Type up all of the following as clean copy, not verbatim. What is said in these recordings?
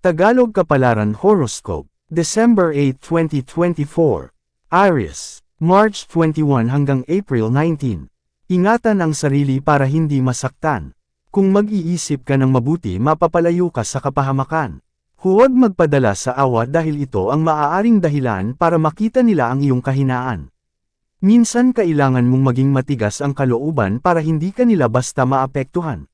Tagalog Kapalaran Horoscope, December 8, 2024. Aries, March 21 hanggang April 19. Ingatan ang sarili para hindi masaktan. Kung mag-iisip ka ng mabuti, mapapalayo ka sa kapahamakan. Huwag magpadala sa awa dahil ito ang maaaring dahilan para makita nila ang iyong kahinaan. Minsan kailangan mong maging matigas ang kalooban para hindi ka nila basta maapektuhan.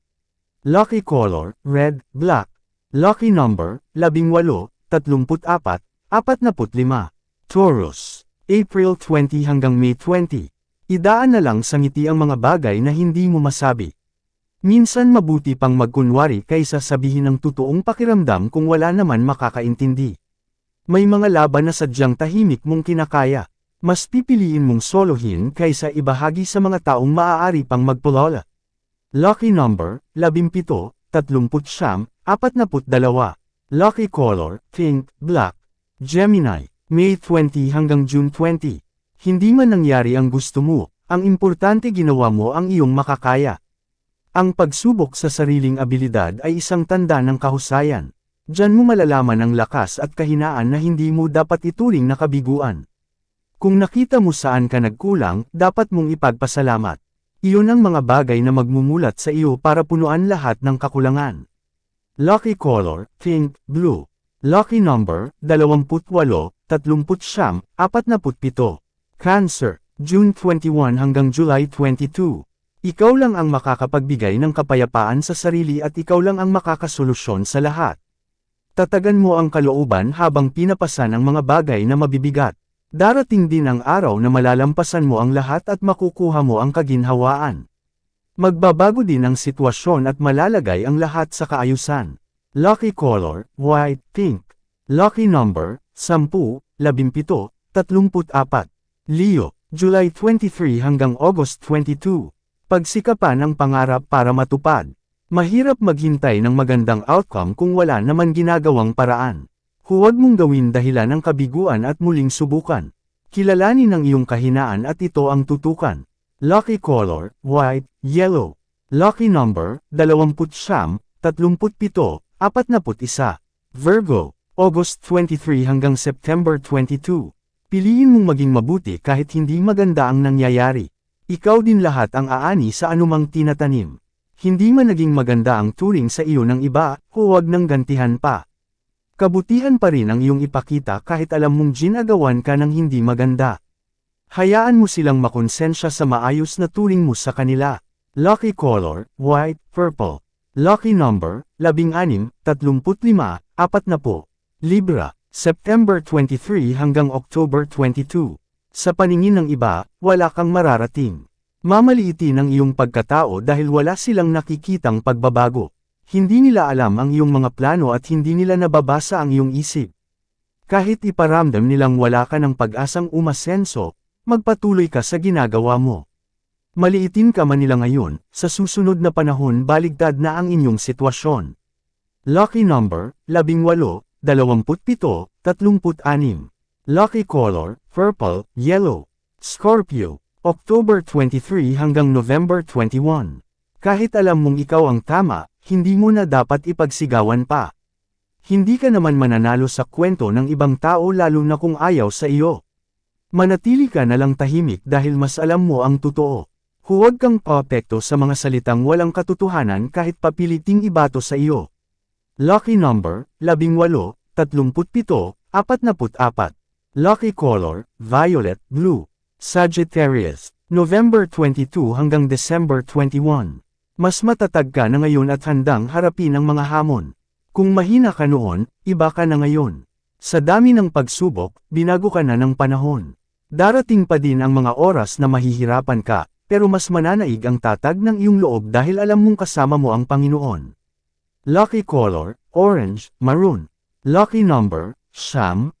Lucky color, red, black. Lucky number, 18, 34, 45. Taurus, April 20 hanggang May 20. Idaan na lang sa ngiti ang mga bagay na hindi mo masabi. Minsan mabuti pang magkunwari kaysa sabihin ng totoong pakiramdam kung wala naman makakaintindi. May mga laban na sadyang tahimik mong kinakaya. Mas pipiliin mong solohin kaysa ibahagi sa mga taong maaari pang magpulala. Lucky number, 17, 39, 42. Lucky color, pink, black. Gemini, May 20 hanggang June 20. Hindi man nangyari ang gusto mo, ang importante ginawa mo ang iyong makakaya. Ang pagsubok sa sariling abilidad ay isang tanda ng kahusayan. Diyan mo malalaman ang lakas at kahinaan na hindi mo dapat ituring na kabiguan. Kung nakita mo saan ka nagkulang, dapat mong ipagpasalamat. Iyon ang mga bagay na magmumulat sa iyo para punuan lahat ng kakulangan. Lucky color, pink, blue. Lucky number, 28, 39, 47. Cancer, June 21 hanggang July 22. Ikaw lang ang makakapagbigay ng kapayapaan sa sarili at ikaw lang ang makakasolusyon sa lahat. Tatagan mo ang kalooban habang pinapasan ang mga bagay na mabibigat. Darating din ang araw na malalampasan mo ang lahat at makukuha mo ang kaginhawaan. Magbabago din ang sitwasyon at malalagay ang lahat sa kaayusan. Lucky color, white, pink. Lucky number, 10, 17, 34. Leo, July 23 hanggang August 22. Pagsikapan ang pangarap para matupad. Mahirap maghintay ng magandang outcome kung wala naman ginagawang paraan. Huwag mong gawin dahilan ng kabiguan at muling subukan. Kilalanin ang iyong kahinaan at ito ang tutukan. Lucky color, white, yellow. Lucky number, 20, 37, 41. Virgo, August 23 hanggang September 22. Piliin mong maging mabuti kahit hindi maganda ang nangyayari. Ikaw din lahat ang aani sa anumang tinatanim. Hindi man naging maganda ang turing sa iyo ng iba, huwag nang gantihan pa. Kabutihan pa rin ang iyong ipakita kahit alam mong ginagawan ka ng hindi maganda. Hayaan mo silang makonsensya sa maayos na turing mo sa kanila. Lucky color, white, purple. Lucky number, 16, 35, 40. Libra, September 23 hanggang October 22. Sa paningin ng iba, wala kang mararating. Mamaliitin ang iyong pagkatao dahil wala silang nakikitang pagbabago. Hindi nila alam ang iyong mga plano at hindi nila nababasa ang iyong isip. Kahit iparamdam nilang wala ka ng pag-asang umasenso, magpatuloy ka sa ginagawa mo. Maliitin ka man nila ngayon, sa susunod na panahon baligtad na ang inyong sitwasyon. Lucky number, 18, 27, 36. Lucky color, purple, yellow. Scorpio, October 23 hanggang November 21. Kahit alam mong ikaw ang tama, hindi mo na dapat ipagsigawan pa. Hindi ka naman mananalo sa kwento ng ibang tao lalo na kung ayaw sa iyo. Manatili ka na lang tahimik dahil mas alam mo ang totoo. Huwag kang paapekto sa mga salitang walang katotohanan kahit papiliting ibato sa iyo. Lucky number, 18, 37, 44. Lucky color, violet, blue. Sagittarius, November 22 hanggang December 21. Mas matatag ka na ngayon at handang harapin ang mga hamon. Kung mahina ka noon, iba ka na ngayon. Sa dami ng pagsubok, binago ka na ng panahon. Darating pa din ang mga oras na mahihirapan ka, pero mas mananaig ang tatag ng iyong loob dahil alam mong kasama mo ang Panginoon. Lucky color, orange, maroon. Lucky number, 17,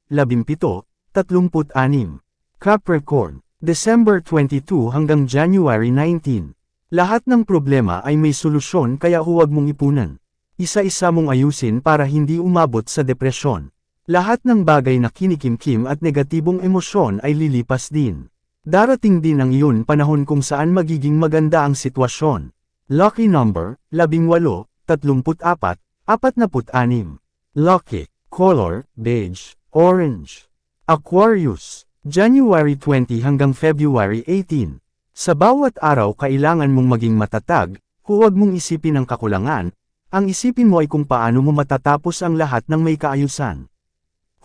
36. Capricorn, December 22 hanggang January 19. Lahat ng problema ay may solusyon kaya huwag mong ipunan. Isa-isa mong ayusin para hindi umabot sa depresyon. Lahat ng bagay na kinikimkim at negatibong emosyon ay lilipas din. Darating din ang iyon panahon kung saan magiging maganda ang sitwasyon. Lucky number, 18, 34, 46. Lucky color, beige, orange. Aquarius, January 20 hanggang February 18. Sa bawat araw kailangan mong maging matatag, huwag mong isipin ang kakulangan, ang isipin mo ay kung paano mo matatapos ang lahat ng may kaayusan.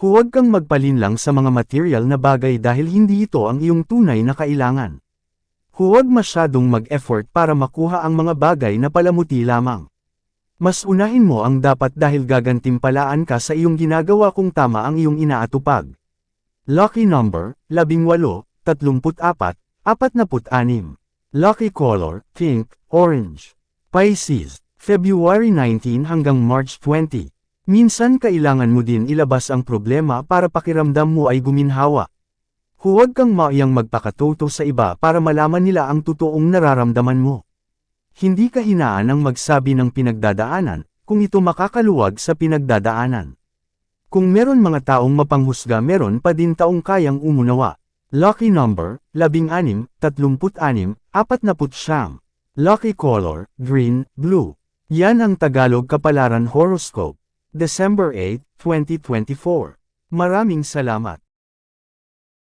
Huwag kang magpalinlang sa mga material na bagay dahil hindi ito ang iyong tunay na kailangan. Huwag masyadong mag-effort para makuha ang mga bagay na palamuti lamang. Mas unahin mo ang dapat dahil gagantimpalaan ka sa iyong ginagawa kung tama ang iyong inaatupag. Lucky number, 18, 34, 46. Lucky color, pink, orange. Pisces, February 19 hanggang March 20. Minsan kailangan mo din ilabas ang problema para pakiramdam mo ay guminhawa. Huwag kang maiyang magpakatoto sa iba para malaman nila ang totoong nararamdaman mo. Hindi kahinaan ang magsabi ng pinagdadaanan, kung ito makakaluwag sa pinagdadaanan. Kung meron mga taong mapanghusga meron pa din taong kayang umunawa. Lucky number, 16, 36, 49. Lucky color, green, blue. Yan ang Tagalog Kapalaran Horoscope. December 8, 2024. Maraming salamat.